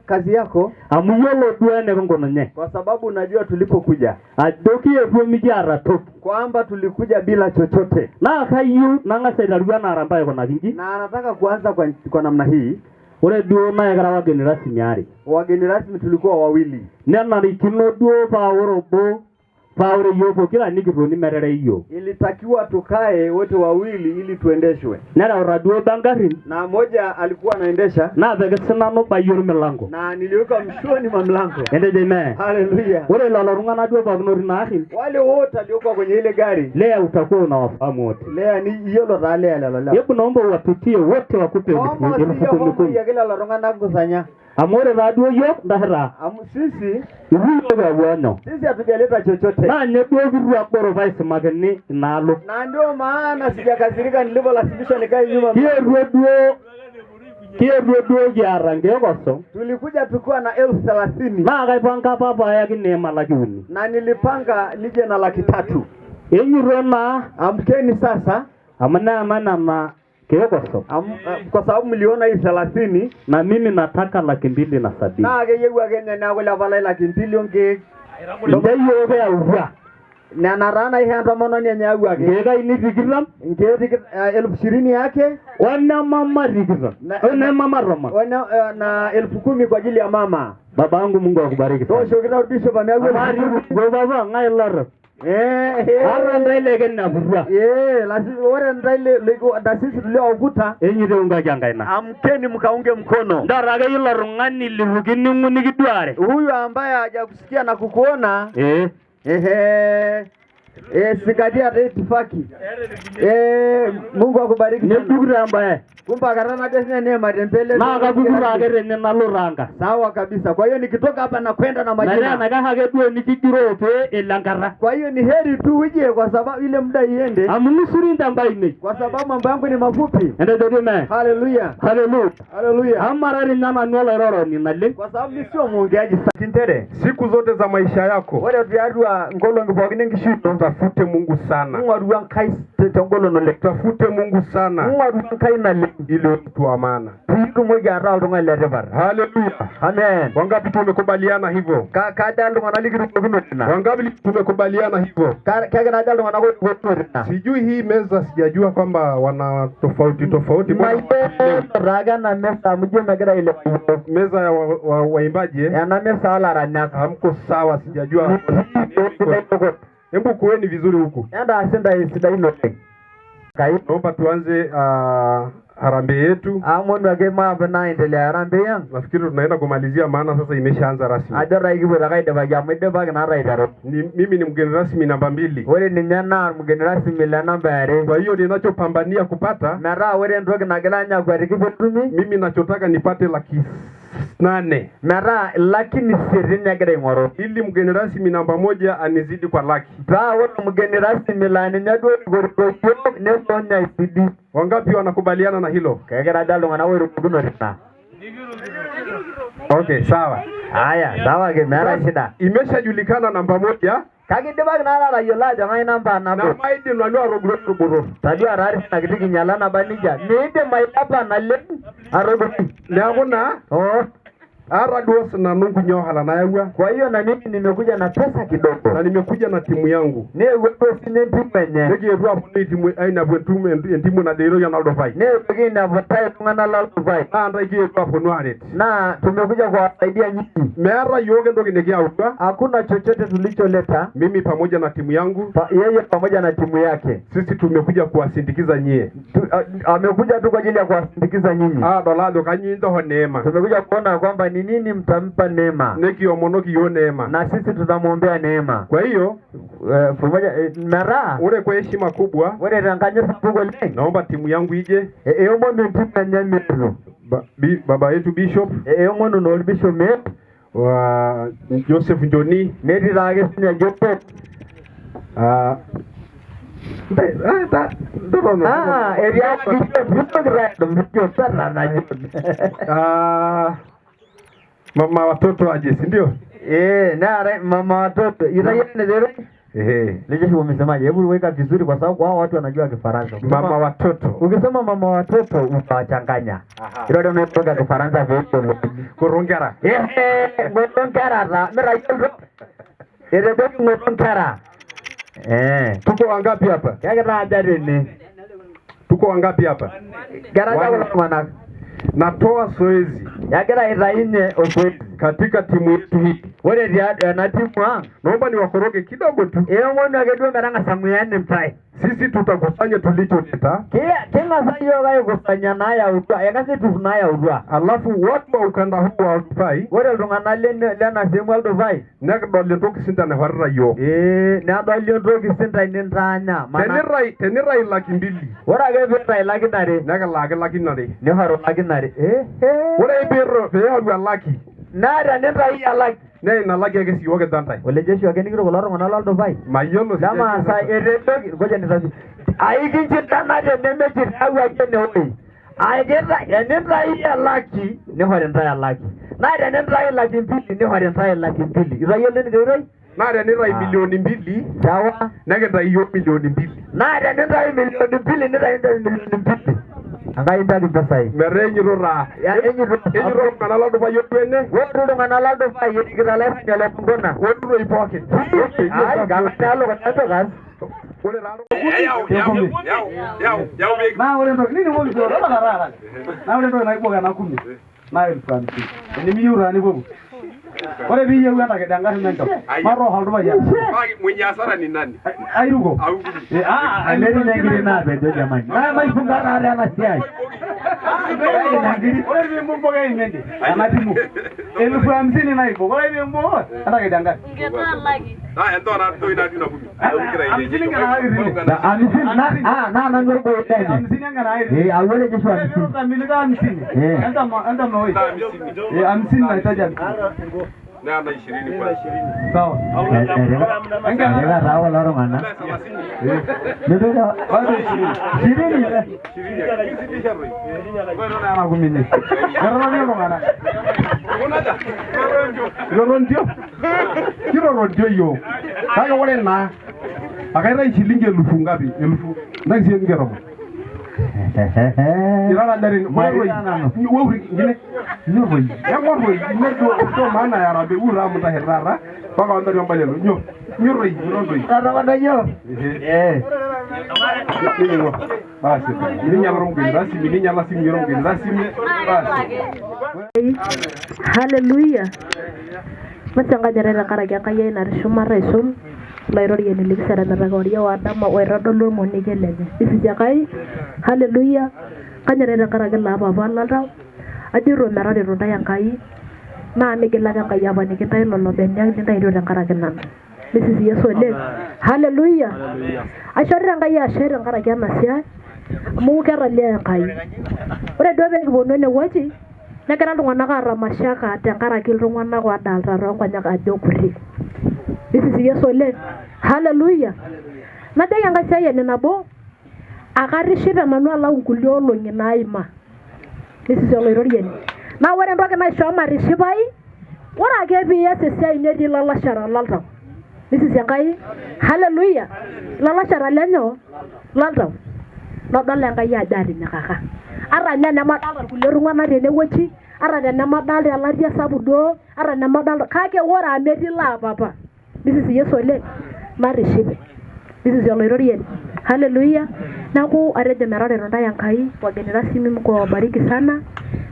kazi yako. Amuyolo duane kongononye. Kwa sababu unajua tulipokuja. Adoki efumijara tu. Kwamba tulikuja bila chochote. Na kayu nangasaidalua na arambaye kona kingi. Na anataka kuanza kwa namna hii. Ore duo na yagara wageni rasmi ari. Wageni rasmi tulikuwa wawili. Nena rikino duo paorobo. Paure yopo kila nikironi merere hiyo. Ilitakiwa tukae wote wawili ili tuendeshwe. Nera uraduo bangarin. Na moja alikuwa anaendesha. Na vekesina no bayor milango. Na niliweka mshoni mwa mlango. Ende jeme. Haleluya. Ore lolorunga na duo bagnori na ahin. Wale wote waliokuwa kwenye ile gari. Lea utakuwa unawafahamu wote. Lea ni hiyo ndo lea. Hebu naomba uwapitie wote wakupe mfuko ya kila lolorunga na kusanya. Amore radio yo ndahra. Sisi rulo bwana. Sisi hatujaleta chochote. Na nyedo viru akoro vice mageni nalo. Na ndio maana sijakasirika nilipolazimisha nikae nyuma. Kie radio ya rangi koso. Tulikuja tukua na 30,000. Na kaipanga papa yake neema lakiuni. Na nilipanga nije na 300,000. Enyurona amkeni sasa. Amana Kiokoso. Kwa sababu mliona hii 30 na mimi nataka 270. Na geyewa Kenya na wala vala 200 onge. Ndio yoga ya uwa. Na narana hii ndo maana ni nyagu yake. Ngega ini dikiram, ngega 20,000 yake. Wana mama dikiram. Wana mama Roma. Wana na 10,000 kwa ajili ya mama. Baba yangu Mungu akubariki. Tosho kina bishop ameagwa. Baba ngai lara. Aranda ile kena burwa. Lazima waranda ile lego dasisi tulio ukuta. Enyi de unga jangaina. Amkeni mkaunge mkono. Ndaraga yula rungani livugini nguni kidware. Huyu ambaye hajakusikia na kukuona. Sikadia itifaki. Mungu akubariki. Nebugura ambaye. Kumba karana desne neema tempele. Na kabugura agere nena loranga. Sawa kabisa. Kwa hiyo nikitoka hapa na kwenda na majina. Na kaha duo nikigiro pe elangara. Kwa hiyo ni heri tu uje kwa sababu ile muda iende. Amunusuri ndambai ni. Kwa sababu mambo yangu ni mafupi. Ende dodime. Haleluya. Haleluya. Haleluya. Amarari nyama nyola roro ni nale. Kwa sababu mimi sio muongeaji sakintere. Siku zote za maisha yako. Wale viadwa ngolo ngibogine ngishito. Tafute Mungu sana. Mungu aruan kai ngolo no le. Tafute Mungu sana. Mungu aruan kai na le. Ili tu amana. Tuitu moja arao tunga le rebar. Haleluya. Amen. Wangapi tumekubaliana hivyo? Kada ndo wanalikiru ngino tena. Wangapi tumekubaliana hivyo? Kaga na ndo wanagotoa. Sijui hii meza sijajua kwamba wana tofauti raga na mesa mje megera ile meza ya waimbaji ya na mesa wala ranyaka. Hamko sawa sijajua. Hebu kueni vizuri huku. Enda asenda isidaino. Naomba tuanze harambee yetu. Amono agema bana endelea harambee yangu. Nafikiri tunaenda kumalizia maana sasa imeshaanza rasmi. Ajara ikibura kaida baga mwende baga na raidaro. Mimi ni mgeni rasmi namba 2. Wewe ni nyana mgeni rasmi la namba 2. Kwa hiyo ninachopambania kupata mara wewe ndoge na gelanya kwa rikibotumi. Mimi ninachotaka nipate 800,000. Mara lakini sirinya gere ngoro. Ili mgeni rasmi namba 1 anizidi kwa laki. Wewe mgeni rasmi la nyado gorgo ne sonya isidi. Wangapi wanakubaliana na hilo? Kagera dalo ngana wewe rukuno rita. Okay, sawa. Haya, sawa ke mara shida. Imeshajulikana namba 1. Kagide bag na la yola jamai namba nabo. Na maidi nwanua rogoro. Tajua rari na kitiki nyalana banija. Niite mailapa na le arogoro. Leagona. Araduos na nungu nyohala na yawa. Kwa hiyo na mimi nimekuja na pesa kidogo. Na nimekuja na timu yangu. Ne wewe sine timu yenye. Niki yetu hapo timu aina bwentume timu na dero ya Ronaldo Vai. Ne wewe na vatai tungana Ronaldo Vai. Anda iki yetu hapo Nuaret. Na tumekuja kuwasaidia nyinyi. Meara yoge ndo kinekea huko. Hakuna chochote tulicholeta. Mimi pamoja na timu yangu. Yeye pamoja na timu yake. Sisi tumekuja kuwasindikiza nyie. Amekuja tu kwa ajili ya kuwasindikiza nyinyi. Dolado kanyindo ho neema. Tumekuja kuona kwamba ni nini mtampa neema. Neki omonoki yo neema. Na sisi tutamwombea neema. Kwa hiyo pamoja mara ule kwa heshima kubwa. Wewe ranganya fungo leo. Naomba timu yangu ije. Eomo mtipa nyamiro. Baba yetu Bishop. Eomo no Bishop me. Wa Joseph Njoni. Nedi rage sinya Joseph. Area Bishop sana na mama watoto aje, si ndio? Na mama watoto. Itaye ndio. Leje umesemaje? Hebu weka vizuri kwa sababu wao watu wanajua Kifaransa. Mama watoto. Ukisema mama watoto utawachanganya. Ile ndio metoka Kifaransa vile. Kurongera. Ngorongera na mera hiyo. Ile ndio ngorongera. Tuko wangapi hapa? Yagira ajarini. Tuko wangapi hapa? Garaja wala mwana. Natoa zoezi. Yagira iraine zoezi katika timu yetu hii. Wale dia na timu naomba niwakoroge kidogo tu. Ngono agedwe meranga samuyane mtai. Sisi tutakusanya tulicholeta. Kinga sayo gayo kusanya naya udwa. Yakasi tufunaya udwa. Alafu watu wa ukanda huu wa Dubai. Wale lungana lena semu wa Dubai. Nakdole toki sinta na harra yo. Na dole toki sinta nintanya. Tenirai laki mbili. Wara gebe laki nare. Naga laki nare. Ne haro laki nare. Wara ibero beharu laki. Nara nintrai laki. Ne na laki yake si woge dantai. Wale jeshi wake nikiro kolaro ngana la Dubai. Mayolo dama sa eretoki goje nitasi. Aiki chitana de nemechi awa kene oi. Aigeta nintrai laki. Ne haro nintrai laki. Nara nintrai laki mbili ne haro nintrai laki mbili. Irayele ni gero. Nara nintrai milioni mbili. Sawa. Nagenda hiyo milioni mbili. Nara nintrai milioni mbili nintrai milioni mbili. Angai ndani pesa hii. Merenyi rora. Ya enyi ngana la Dubai yotwene. Wodu ngana la Dubai yikira la ngale ngona. Wodu ipoke. Ai gamatalo kanato gas. Ole raro. Yao big. Na ole ndo nini mo bizo rara. Na ole ndo na iboga na kumi. Na ile plan. Ni miura ni bobu. Ole biye uenda kedanga himento. Maro haldo ya. Mwenye hasara ni nani? Airugo. Aleni ngiri na bedo jamani. Na mai fungara ala na siai. Ole bi mumbo ga imende. Anatimu. 50 na ibo. Ole bi mumbo. Anda kedanga. Ngeta lagi. Endo na to ina dina kumi. Amsini ngana airi. Amsini na ngoko tani. Amsini ngana airi. Awole jesho amsini. Kamili ga amsini. Enda noi. Amsini na itaja. Na 20 kwa 20. Sawa. Anga rawa laro mana. Ndio ndio. 20. Bueno na magumini. Karana ndio ngana. Unaja. Rondio. Kiro rondio yo. Kaga wale na. Akaira shilingi 1000 ngapi? 1000. Ndaki ngero. Irala ndari wewe ngine nyowe yangorwe ndo maana ya rabe ura muta herara paka ndari mbalelo nyoro ndo Tara yo. Nini basi ini nyala ngini basi ini nyala simu ngiro ngini basi Hallelujah. Masanga jarera karagya kaya na rishuma resul. Lairori yeni liksara na ragoria wadama oiradolo monigelele. Isi jakai. Hallelujah. Kanyarera karagya la baba lalra. Adiro merari ronda yang kai. Na amigela yang kaya bani kita lolo benyang dinda ido yang karagya nan. Isi Yesu le. Hallelujah. Ashari yang kaya ashari yang karagya masya. Mu kera le yang kai. Ore dobe kibono ne waji. Nakera lungana kara masyaka tengkara kilrungana kwa dalra rongwa nyaka adokuri. This is Yesu le. Hallelujah. Nade yanga saya ne nabo. Akarishira nanu ala unkulio longi naima. This is Olorien. Na wore ndoke na shoma rishibai. Wora gebi yese sai ne di lala shara lalta. This is yangai. Hallelujah. Lala shara lenyo lalta. No dole ngai ya dari nyakaka. Ara nyana madala kulorungana rene wochi. Ara nyana madala ala dia sabudo. Ara nyana madala kake wora ameti la papa. This is Yesu le. Marishibe. This is Olorien. Hallelujah. Naku areje merare ronda yang kai wageni rasmi mko wabariki sana.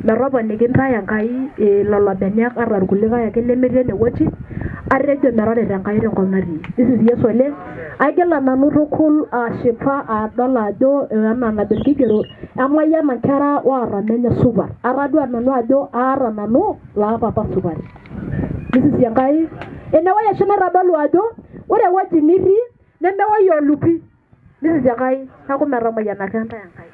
Meroba nikinta yang kai lolo benyak arar kuliga ya kele merene wochi. Areje merare yang kai renkomnari. This is Yesu le. Agela nanu rukul shifa dola jo ana na berkigero amaya mankara wara nenya subar. Aradu nanu ajo ara nanu la papa subar. This is yang kai enawaya shina rabalu ajo ore waji niri nemewa yo lupi. This is Yakai. Aku merama yana kanta Yakai.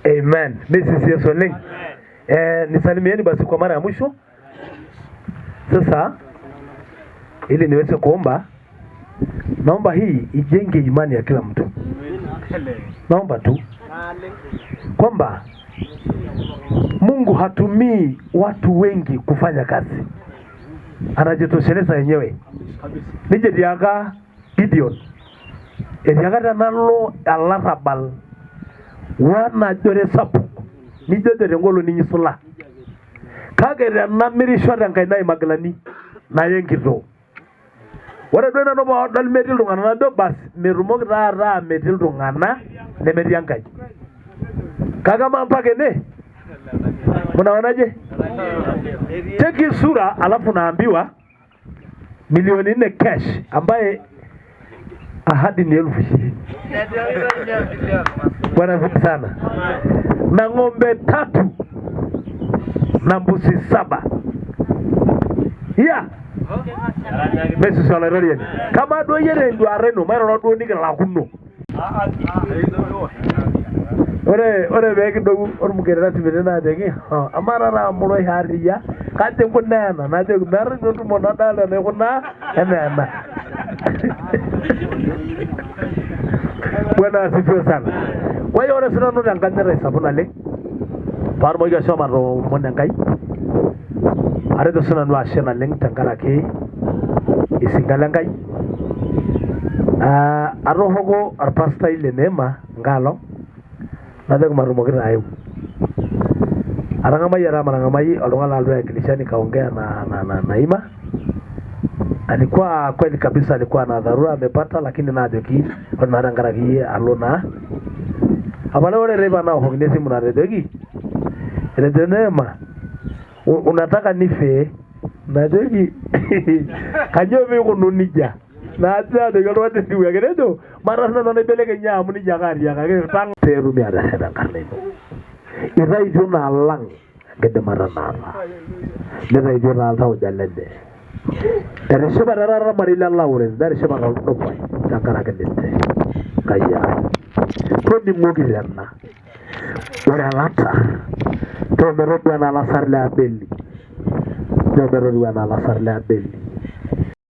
Amen. This is Yesu link. Nisalimieni basi kwa mara ya mwisho. Sasa ili niweze kuomba, naomba hii ijenge imani ya kila mtu. Naomba tu kwamba Mungu hatumii watu wengi kufanya kazi, anajitosheleza yenyewe. Nije diaga Gideon ediaga tanalo alarabal wana jore sapu nijo jore ngolo ninyisula kage na mirisho tenkaina maglani na yenkito. Ore duo nanu dal metii iltung'ana nado bas metumoki taata metii iltung'ana nemetii Enkai. Kake ama mpaka ene mnaonaje? Cheki sura alafu naambiwa milioni 4 cash ambaye ahadi ni 1000. Bwana vuti sana. Na ng'ombe 3 na mbuzi 7. Yeah. Besi sala rorian. Kama do yere ndo areno mairo do ni la kunno. Ore be kidogu ormugerera tibena degi. Amara ra mulo hariya. Kate kunana na de mer ndo mo na dala ne kunna emena. Bwana asifiwe sana. Kwa hiyo ore sina ndo nganyere sabuna le. Parmo ga shoma ro monengai. Are do sina ndo ashena leng tangarake. Isingalangai arohogo arpasta ile nema ngalo nadego marumokira ayo arangama yara marangama olongala alwa kilishani kaongea na Ima. Alikuwa kweli kabisa, alikuwa na dharura amepata, lakini na ajoki onarangaragie alona abale wale reba na hognesi munaredogi ile nema unataka nife na dogi kanyobe kununija na atia de galo de siwa geredo marasna no nebeleke nyamu ni jagari yakage tang teru mi ada seda karne irai juna lang gede marana irai juna tau jalende dari sebarara marila laure dari sebarara no pai takara gedete kaya kodi mugirana ora lata to merodo na la sarla belli. Doberwa na la sarla belli.